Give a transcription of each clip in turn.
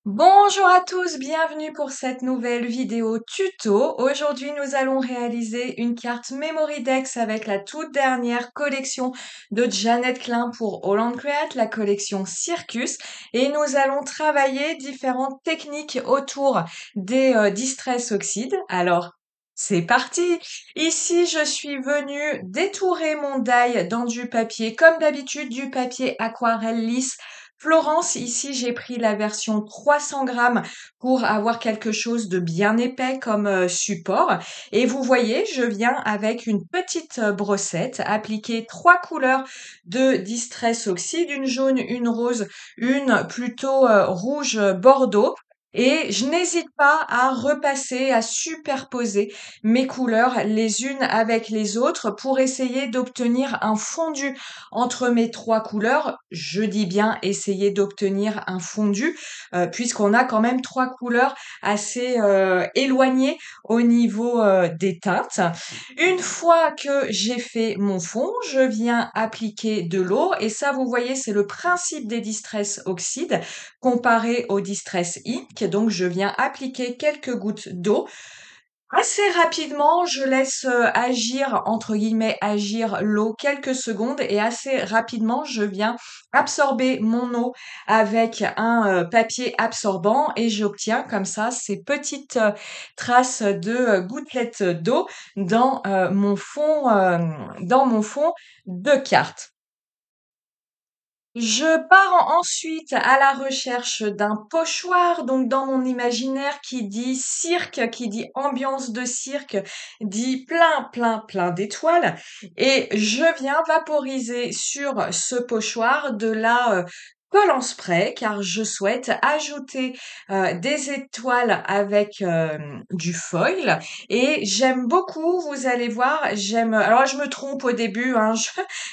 Bonjour à tous, bienvenue pour cette nouvelle vidéo tuto. Aujourd'hui, nous allons réaliser une carte Memory Dex avec la toute dernière collection de Janet Klein pour Holland Create, la collection Circus. Et nous allons travailler différentes techniques autour des Distress Oxide. Alors, c'est parti! Ici, je suis venue détourer mon die dans du papier, comme d'habitude, du papier aquarelle lisse Florence, ici j'ai pris la version 300 grammes pour avoir quelque chose de bien épais comme support. Et vous voyez, je viens avec une petite brossette appliquer 3 couleurs de Distress Oxide, une jaune, une rose, une plutôt rouge bordeaux. Et je n'hésite pas à repasser, à superposer mes couleurs les unes avec les autres pour essayer d'obtenir un fondu entre mes 3 couleurs. Je dis bien essayer d'obtenir un fondu, puisqu'on a quand même 3 couleurs assez éloignées au niveau des teintes. Une fois que j'ai fait mon fond, je viens appliquer de l'eau et ça, vous voyez, c'est le principe des Distress Oxide comparé au Distress Ink. Donc, je viens appliquer quelques gouttes d'eau. Assez rapidement, je laisse agir, entre guillemets, agir l'eau quelques secondes et assez rapidement, je viens absorber mon eau avec un papier absorbant et j'obtiens comme ça ces petites traces de gouttelettes d'eau dans mon fond de carte. Je pars ensuite à la recherche d'un pochoir, donc dans mon imaginaire qui dit cirque, qui dit ambiance de cirque, dit plein, plein, plein d'étoiles. Et je viens vaporiser sur ce pochoir de la colle en spray, car je souhaite ajouter des étoiles avec du foil. Et j'aime beaucoup, vous allez voir, alors je me trompe au début, hein,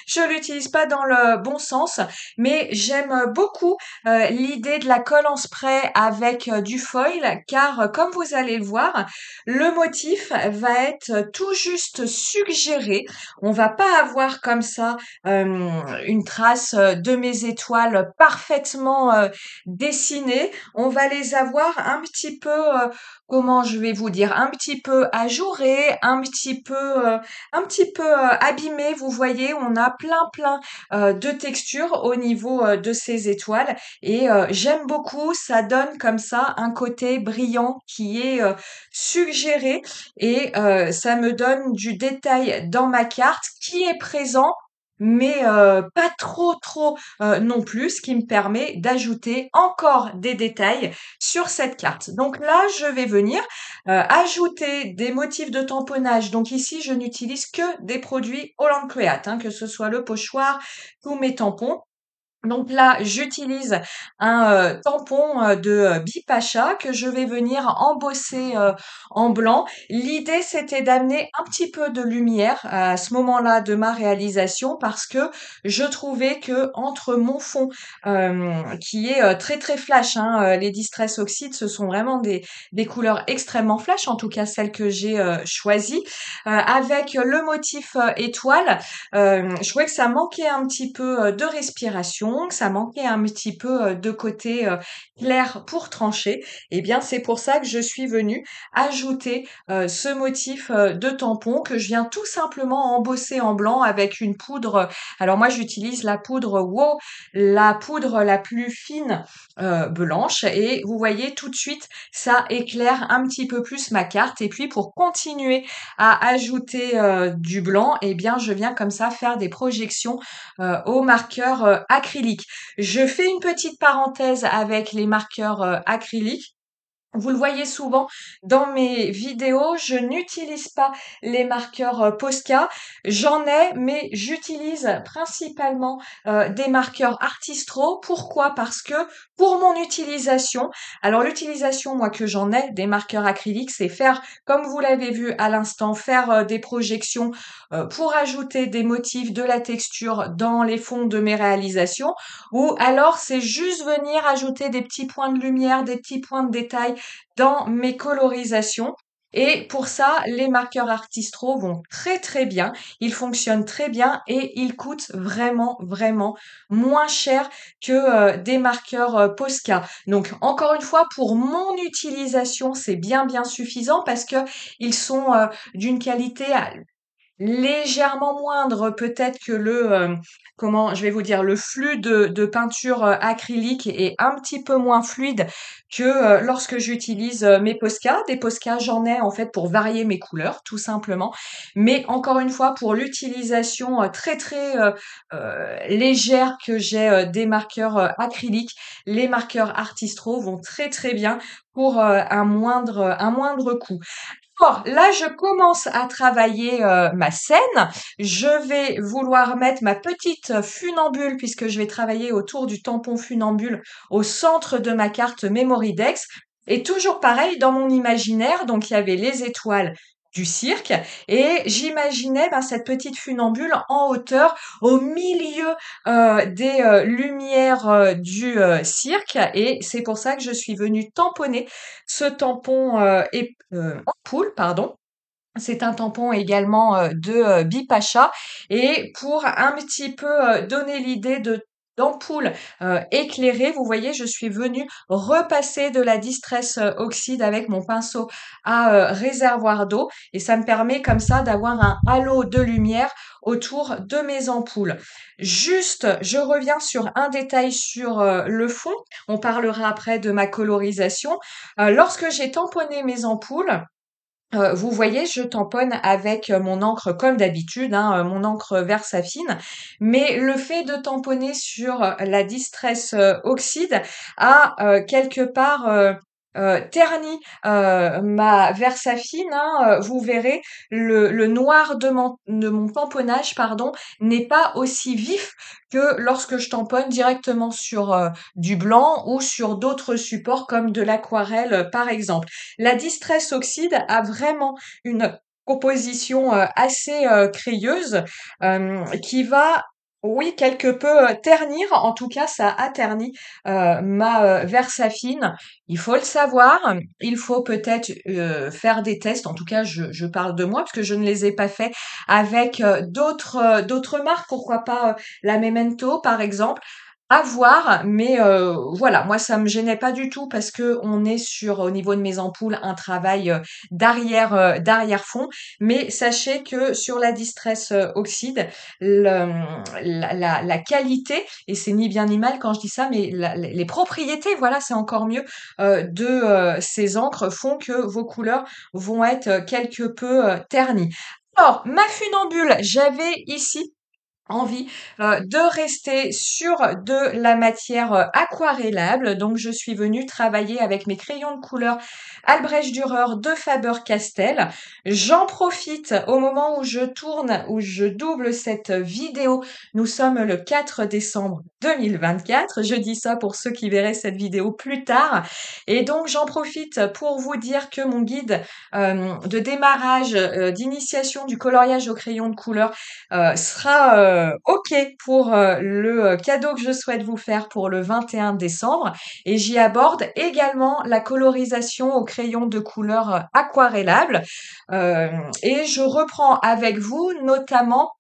je l'utilise pas dans le bon sens, mais j'aime beaucoup l'idée de la colle en spray avec du foil car comme vous allez le voir, le motif va être tout juste suggéré. On va pas avoir comme ça une trace de mes étoiles parfaitement dessinées. On va les avoir un petit peu, comment je vais vous dire, un petit peu ajourées, un petit peu abîmées. Vous voyez, on a plein plein de texture au niveau de ces étoiles et j'aime beaucoup, ça donne comme ça un côté brillant qui est suggéré et ça me donne du détail dans ma carte qui est présent mais pas trop trop non plus, ce qui me permet d'ajouter encore des détails sur cette carte. Donc là, je vais venir ajouter des motifs de tamponnage. Donc ici, je n'utilise que des produits Holland Create, hein, que ce soit le pochoir, tous mes tampons. Donc là, j'utilise un tampon de Bipacha que je vais venir embosser en blanc. L'idée, c'était d'amener un petit peu de lumière à ce moment-là de ma réalisation parce que je trouvais que entre mon fond qui est très très flash, hein, les Distress Oxide, ce sont vraiment des couleurs extrêmement flash, en tout cas celles que j'ai choisies, avec le motif étoile. Je trouvais que ça manquait un petit peu de respiration, que ça manquait un petit peu de côté clair pour trancher. Et bien, c'est pour ça que je suis venue ajouter ce motif de tampon que je viens tout simplement embosser en blanc avec une poudre. Alors moi, j'utilise la poudre WOW, la poudre la plus fine blanche. Et vous voyez tout de suite, ça éclaire un petit peu plus ma carte. Et puis pour continuer à ajouter du blanc, eh bien, je viens comme ça faire des projections au marqueur acrylique. Je fais une petite parenthèse avec les marqueurs acryliques. Vous le voyez souvent dans mes vidéos, je n'utilise pas les marqueurs Posca. J'en ai, mais j'utilise principalement des marqueurs Artistro. Pourquoi? Parce que pour mon utilisation, alors l'utilisation, moi, que j'en ai des marqueurs acryliques, c'est faire, comme vous l'avez vu à l'instant, faire des projections pour ajouter des motifs, de la texture dans les fonds de mes réalisations. Ou alors, c'est juste venir ajouter des petits points de lumière, des petits points de détail dans mes colorisations. Et pour ça, les marqueurs Artistro vont très très bien, ils fonctionnent très bien et ils coûtent vraiment vraiment moins cher que des marqueurs Posca. Donc encore une fois, pour mon utilisation, c'est bien bien suffisant parce que ils sont d'une qualité légèrement moindre peut-être que comment je vais vous dire? Le flux de peinture, acrylique est un petit peu moins fluide que lorsque j'utilise, mes Posca. Des Posca, j'en ai en fait pour varier mes couleurs, tout simplement. Mais encore une fois, pour l'utilisation, très, très, légère que j'ai, des marqueurs, acryliques, les marqueurs Artistro vont très, très bien pour, un moindre coût. Or, là, je commence à travailler ma scène. Je vais vouloir mettre ma petite funambule puisque je vais travailler autour du tampon funambule au centre de ma carte Memorydex. Et toujours pareil, dans mon imaginaire, donc il y avait les étoiles du cirque et j'imaginais cette petite funambule en hauteur au milieu des lumières du cirque et c'est pour ça que je suis venue tamponner ce tampon ampoule, pardon. C'est un tampon également de Bipacha et pour un petit peu donner l'idée de d'ampoule éclairée, vous voyez, je suis venue repasser de la Distress Oxide avec mon pinceau à réservoir d'eau et ça me permet comme ça d'avoir un halo de lumière autour de mes ampoules. Juste, je reviens sur un détail sur le fond. On parlera après de ma colorisation. Lorsque j'ai tamponné mes ampoules, vous voyez, je tamponne avec mon encre comme d'habitude, hein, mon encre Versafine, mais le fait de tamponner sur la Distress Oxide a quelque part terni ma Versafine. Hein, vous verrez, le noir de mon tamponnage, pardon, n'est pas aussi vif que lorsque je tamponne directement sur du blanc ou sur d'autres supports comme de l'aquarelle, par exemple. La Distress Oxide a vraiment une composition assez crayeuse qui va, oui, quelque peu ternir. En tout cas, ça a terni ma Versafine. Il faut le savoir. Il faut peut-être faire des tests. En tout cas, je parle de moi parce que je ne les ai pas faits avec d'autres marques. Pourquoi pas la Memento, par exemple. À voir, mais voilà, moi ça me gênait pas du tout parce que on est sur, au niveau de mes ampoules, un travail d'arrière-fond. Mais sachez que sur la Distress Oxide, la qualité, et c'est ni bien ni mal quand je dis ça, mais les propriétés, voilà, c'est encore mieux, de ces encres font que vos couleurs vont être quelque peu ternies. Alors, ma funambule, j'avais ici envie de rester sur de la matière aquarellable. Donc, je suis venue travailler avec mes crayons de couleur Albrecht Dürer de Faber-Castell. J'en profite au moment où je tourne, où je double cette vidéo. Nous sommes le 4 décembre 2024. Je dis ça pour ceux qui verraient cette vidéo plus tard. Et donc, j'en profite pour vous dire que mon guide de démarrage, d'initiation du coloriage au crayon de couleur sera OK pour le cadeau que je souhaite vous faire pour le 21 décembre. Et j'y aborde également la colorisation au crayon de couleur aquarellable. Et je reprends avec vous notamment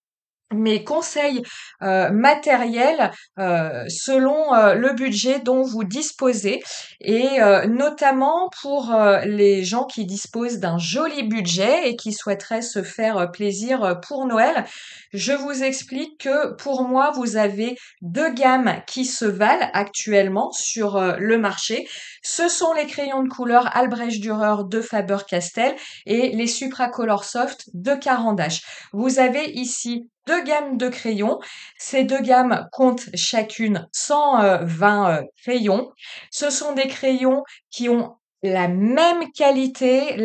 mes conseils matériels selon le budget dont vous disposez et notamment pour les gens qui disposent d'un joli budget et qui souhaiteraient se faire plaisir pour Noël. Je vous explique que pour moi, vous avez deux gammes qui se valent actuellement sur le marché. Ce sont les crayons de couleur Albrecht Dürer de Faber-Castell et les Supracolor Soft de Caran d'Ache. Vous avez ici deux gammes de crayons. Ces deux gammes comptent chacune 120 crayons. Ce sont des crayons qui ont la même qualité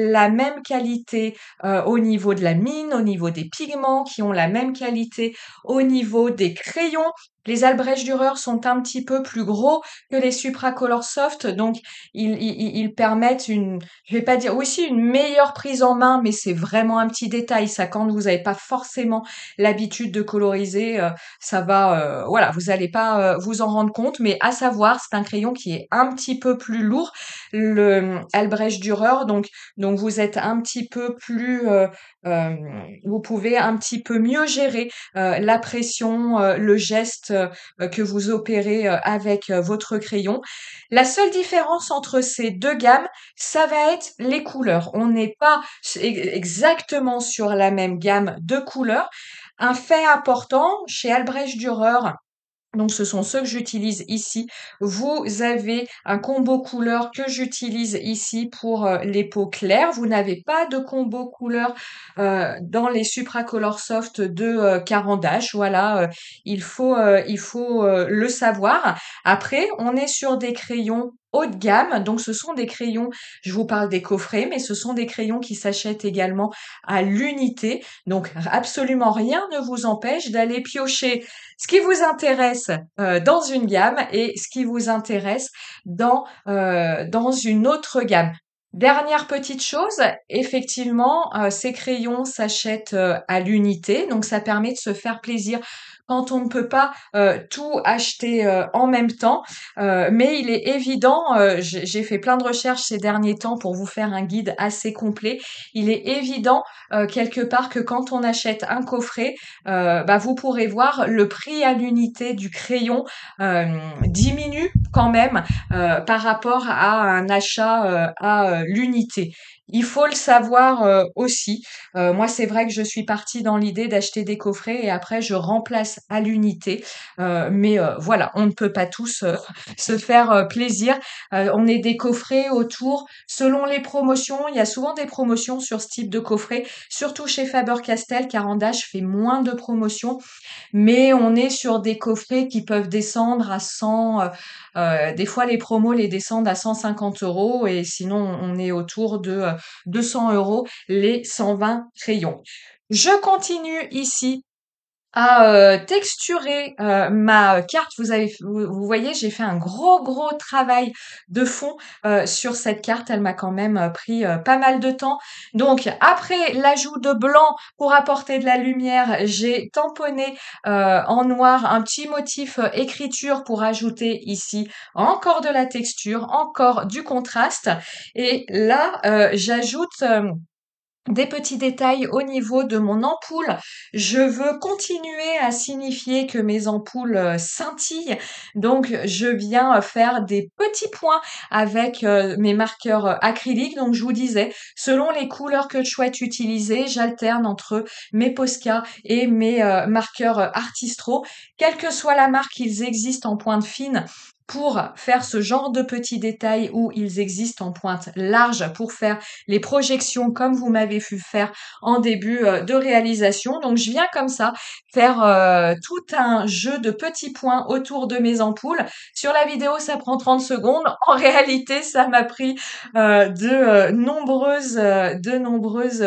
au niveau de la mine, au niveau des pigments, qui ont la même qualité au niveau des crayons, Les Albrecht Dürer sont un petit peu plus gros que les Supracolor Soft, donc ils permettent je vais pas dire, oui, si, une meilleure prise en main, mais c'est vraiment un petit détail, ça, quand vous n'avez pas forcément l'habitude de coloriser, ça va, voilà, vous allez pas vous en rendre compte, mais à savoir, c'est un crayon qui est un petit peu plus lourd, le Albrecht Dürer, donc vous êtes un petit peu plus, vous pouvez un petit peu mieux gérer la pression, le geste que vous opérez avec votre crayon. La seule différence entre ces deux gammes, ça va être les couleurs. On n'est pas exactement sur la même gamme de couleurs. Un fait important chez Albrecht Dürer, donc ce sont ceux que j'utilise ici. Vous avez un combo couleur que j'utilise ici pour les peaux claires. Vous n'avez pas de combo couleur dans les Supracolor Soft de Caran d'Ache. Voilà, il faut le savoir. Après, on est sur des crayons haut de gamme. Donc ce sont des crayons, je vous parle des coffrets, mais ce sont des crayons qui s'achètent également à l'unité. Donc absolument rien ne vous empêche d'aller piocher ce qui vous intéresse dans une gamme et ce qui vous intéresse dans une autre gamme. Dernière petite chose, effectivement, ces crayons s'achètent à l'unité, donc ça permet de se faire plaisir quand on ne peut pas tout acheter en même temps. Mais il est évident, j'ai fait plein de recherches ces derniers temps pour vous faire un guide assez complet. Il est évident quelque part que quand on achète un coffret, bah, vous pourrez voir le prix à l'unité du crayon diminue quand même par rapport à un achat à l'unité. Il faut le savoir aussi. Moi, c'est vrai que je suis partie dans l'idée d'acheter des coffrets et après je remplace à l'unité. Mais voilà, on ne peut pas tous se faire plaisir. On est des coffrets autour, selon les promotions. Il y a souvent des promotions sur ce type de coffret, surtout chez Faber-Castell. Caran d'Ache fait moins de promotions, mais on est sur des coffrets qui peuvent descendre à 100. Des fois, les promos les descendent à 150 euros et sinon, on est autour de 200 euros les 120 crayons. Je continue ici à texturer ma carte. Vous voyez, j'ai fait un gros travail de fond sur cette carte. Elle m'a quand même pris pas mal de temps. Donc après l'ajout de blanc pour apporter de la lumière, j'ai tamponné en noir un petit motif écriture pour ajouter ici encore de la texture, encore du contraste. Et là, j'ajoute des petits détails au niveau de mon ampoule. Je veux continuer à signifier que mes ampoules scintillent. Donc, je viens faire des petits points avec mes marqueurs acryliques. Donc, je vous disais, selon les couleurs que je souhaite utiliser, j'alterne entre mes Posca et mes marqueurs Artistro. Quelle que soit la marque, ils existent en pointe fine pour faire ce genre de petits détails, ou ils existent en pointe large pour faire les projections comme vous m'avez vu faire en début de réalisation. Donc je viens comme ça faire tout un jeu de petits points autour de mes ampoules. Sur la vidéo, ça prend 30 secondes. En réalité, ça m'a pris de nombreuses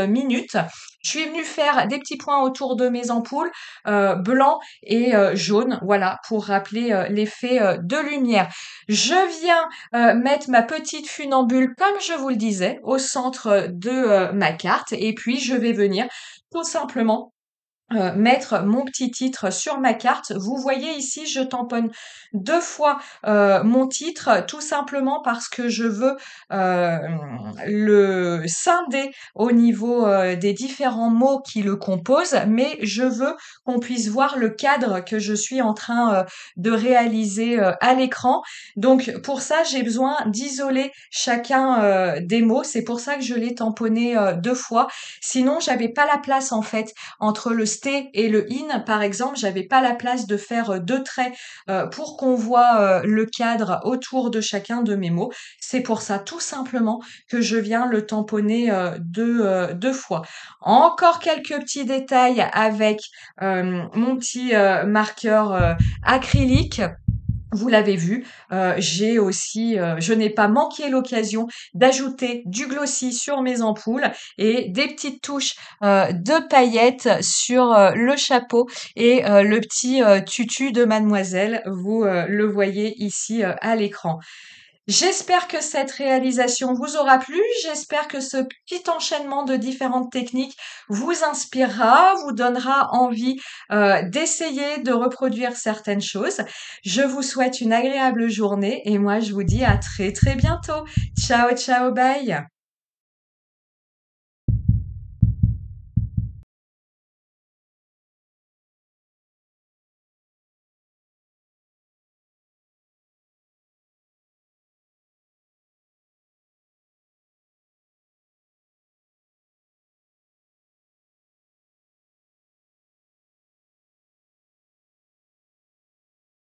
minutes. Je suis venue faire des petits points autour de mes ampoules, blanc et jaune, voilà, pour rappeler l'effet de lumière. Je viens mettre ma petite funambule, comme je vous le disais, au centre de ma carte. Et puis, je vais venir tout simplement mettre mon petit titre sur ma carte. Vous voyez ici, je tamponne 2 fois mon titre, tout simplement parce que je veux le scinder au niveau des différents mots qui le composent, mais je veux qu'on puisse voir le cadre que je suis en train de réaliser à l'écran. Donc pour ça, j'ai besoin d'isoler chacun des mots. C'est pour ça que je l'ai tamponné 2 fois. Sinon, j'avais pas la place en fait entre le st et le in, par exemple, j'avais pas la place de faire 2 traits pour qu'on voit le cadre autour de chacun de mes mots. C'est pour ça, tout simplement, que je viens le tamponner 2 fois. Encore quelques petits détails avec mon petit marqueur acrylique. Vous l'avez vu, j'ai aussi, je n'ai pas manqué l'occasion d'ajouter du glossy sur mes ampoules et des petites touches, de paillettes sur, le chapeau et le petit, tutu de mademoiselle. Vous, le voyez ici, à l'écran. J'espère que cette réalisation vous aura plu. J'espère que ce petit enchaînement de différentes techniques vous inspirera, vous donnera envie d'essayer de reproduire certaines choses. Je vous souhaite une agréable journée et moi je vous dis à très très bientôt. Ciao, ciao, bye.